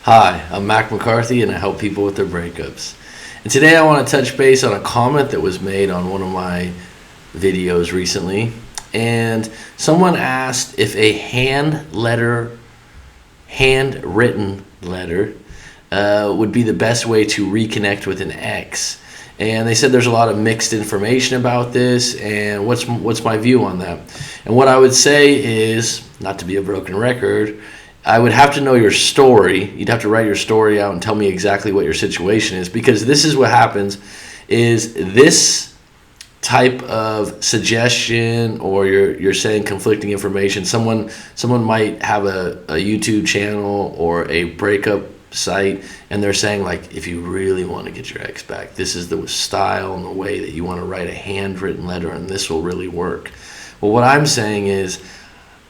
Hi, I'm Mac McCarthy and I help people with their breakups. And today I want to touch base on a comment that was made on one of my videos recently. And someone asked if a handwritten letter would be the best way to reconnect with an ex. And they said there's a lot of mixed information about this, and what's my view on that? And what I would say is, not to be a broken record, I would have to know your story. You'd have to write your story out and tell me exactly what your situation is, because this is what happens is this type of suggestion, or you're saying conflicting information. Someone might have a YouTube channel or a breakup site, and they're saying, like, if you really want to get your ex back, this is the style and the way that you want to write a handwritten letter, and this will really work. Well, what I'm saying is,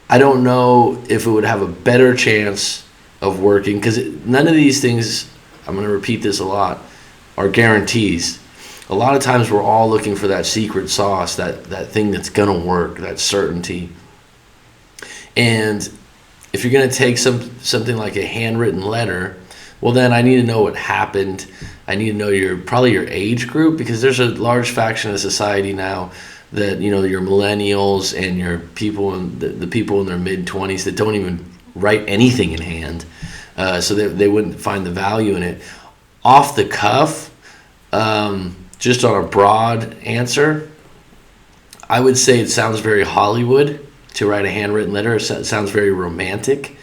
I don't know if it would have a better chance of working, because none of these things, I'm going to repeat this a lot, are guarantees. A lot of times we're all looking for that secret sauce, that thing that's going to work, that certainty. And if you're going to take something like a handwritten letter, well, then I need to know what happened. I need to know probably your age group, because there's a large faction of society now that, your millennials and your people and the people in their mid-20s that don't even write anything in hand, so they wouldn't find the value in it. Off the cuff, just on a broad answer, I would say it sounds very Hollywood to write a handwritten letter. It sounds very romantic.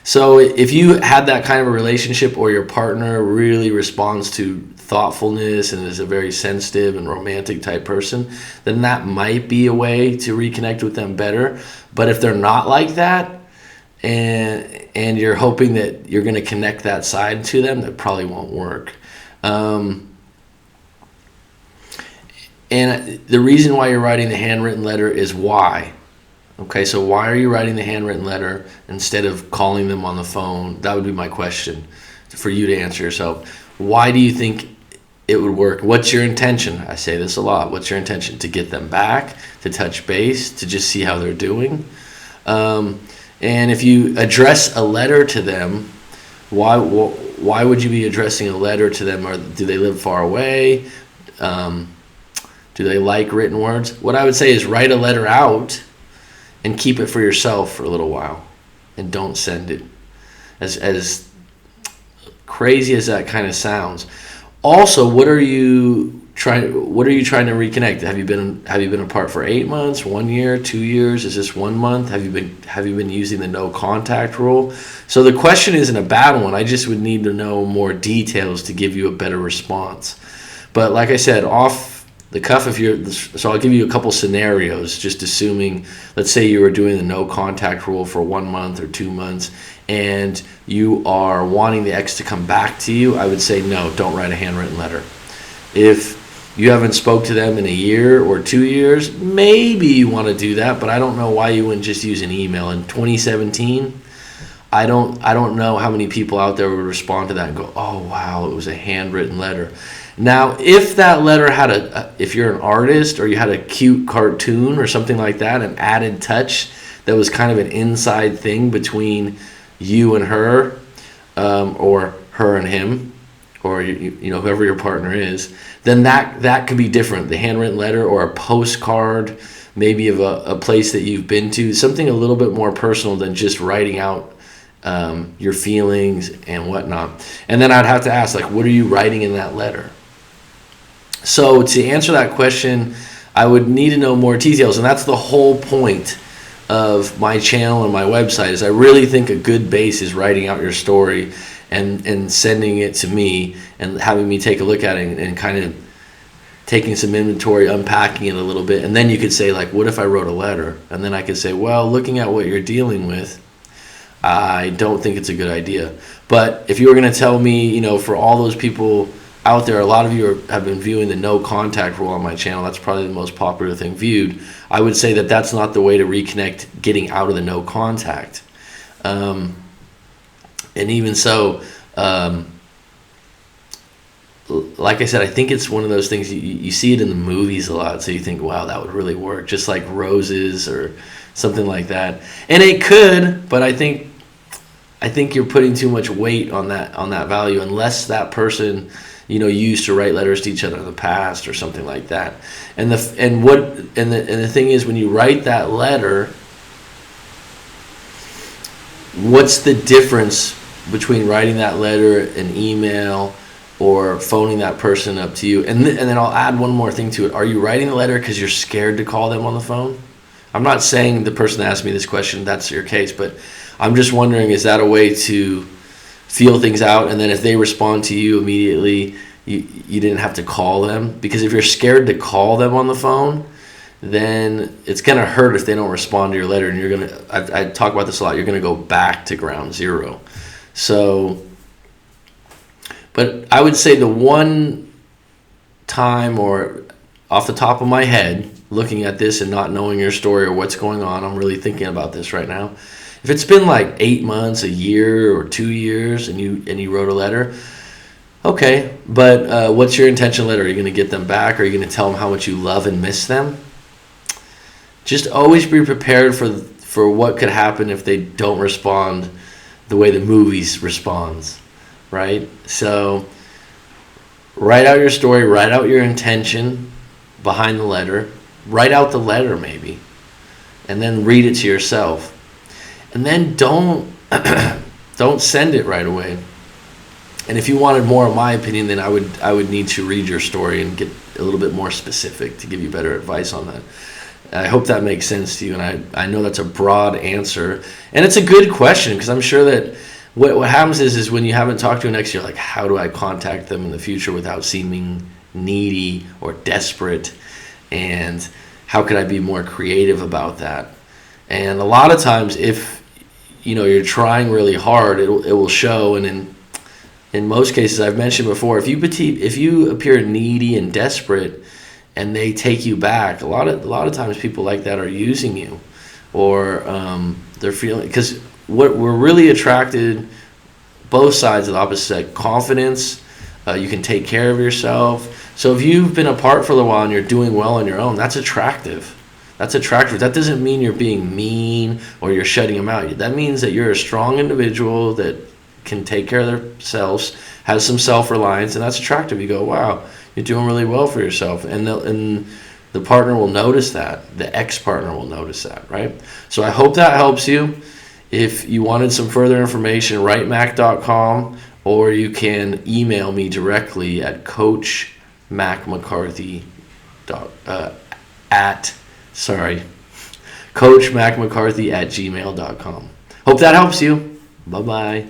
So if you had that kind of a relationship, or your partner really responds to thoughtfulness and is a very sensitive and romantic type person, then that might be a way to reconnect with them better. But if they're not like that, and you're hoping that you're going to connect that side to them, that probably won't work. And the reason why you're writing the handwritten letter is why. Okay, so why are you writing the handwritten letter instead of calling them on the phone? That would be my question for you to answer yourself. Why do you think it would work? What's your intention? I say this a lot. What's your intention? To get them back, to touch base, to just see how they're doing? And if you address a letter to them, why would you be addressing a letter to them? Or do they live far away? Do they like written words? What I would say is write a letter out and keep it for yourself for a little while, and don't send it. As crazy as that kind of sounds. Also, what are you trying to reconnect? Have you been apart for 8 months, 1 year, 2 years? Is this 1 month? Have you been using the no contact rule? So the question isn't a bad one. I just would need to know more details to give you a better response. But like I said, off the cuff, so I'll give you a couple scenarios, just assuming, let's say you were doing the no contact rule for 1 month or 2 months, and you are wanting the ex to come back to you. I would say no, don't write a handwritten letter. If you haven't spoke to them in a year or 2 years, maybe you want to do that, but I don't know why you wouldn't just use an email. In 2017, I don't know how many people out there would respond to that and go, oh wow, it was a handwritten letter. Now, if that letter had if you're an artist, or you had a cute cartoon or something like that, an added touch that was kind of an inside thing between you and her, or her and him, or whoever your partner is, then that could be different. The handwritten letter, or a postcard, maybe of a place that you've been to, something a little bit more personal than just writing out your feelings and whatnot. And then I'd have to ask, like, what are you writing in that letter? So to answer that question, I would need to know more details, and that's the whole point of my channel and my website. Is I really think a good base is writing out your story and sending it to me, and having me take a look at it, and kind of taking some inventory, unpacking it a little bit, and then you could say, like, what if I wrote a letter? And then I could say, well, looking at what you're dealing with, I don't think it's a good idea. But if you were going to tell me, for all those people out there, a lot of you have been viewing the no contact rule on my channel. That's probably the most popular thing viewed. I would say that that's not the way to reconnect, getting out of the no contact. And even so, like I said, I think it's one of those things, you see it in the movies a lot, so you think, wow, that would really work, just like roses or something like that. And it could, but I think I think you're putting too much weight on that value, unless that person, used to write letters to each other in the past or something like that. And the thing is, when you write that letter, what's the difference between writing that letter, an email, or phoning that person up to you? And then I'll add one more thing to it. Are you writing the letter because you're scared to call them on the phone? I'm not saying the person that asked me this question, that's your case, but I'm just wondering, is that a way to feel things out, and then if they respond to you immediately, you didn't have to call them? Because if you're scared to call them on the phone, then it's going to hurt if they don't respond to your letter, and you're going to, I talk about this a lot, you're going to go back to ground zero. So, but I would say the one time, or off the top of my head, looking at this and not knowing your story or what's going on, I'm really thinking about this right now. If it's been like 8 months, a year, or 2 years, and you wrote a letter, okay, but what's your intention letter? Are you going to get them back? Or are you going to tell them how much you love and miss them? Just always be prepared for what could happen if they don't respond the way the movies responds, right? So write out your story, write out your intention behind the letter, write out the letter maybe, and then read it to yourself. And then don't send it right away. And if you wanted more of my opinion, then I would need to read your story and get a little bit more specific to give you better advice on that. I hope that makes sense to you, and I know that's a broad answer, and it's a good question, because I'm sure that what happens is when you haven't talked to an ex, you're like, how do I contact them in the future without seeming needy or desperate, and how could I be more creative about that? And a lot of times, if you're trying really hard, it will show. And in most cases, I've mentioned before, if you appear needy and desperate, and they take you back, a lot of times people like that are using you, or they're feeling, because what we're really attracted, both sides of the opposite side, confidence. You can take care of yourself. So if you've been apart for a little while and you're doing well on your own, that's attractive. That's attractive. That doesn't mean you're being mean or you're shutting them out. That means that you're a strong individual that can take care of themselves, has some self-reliance, and that's attractive. You go, wow, you're doing really well for yourself. And the partner will notice that. The ex-partner will notice that, right? So I hope that helps you. If you wanted some further information, write mac.com, or you can email me directly at coachmacmccarthy coachmacmccarthy@gmail.com. Hope that helps you. Bye-bye.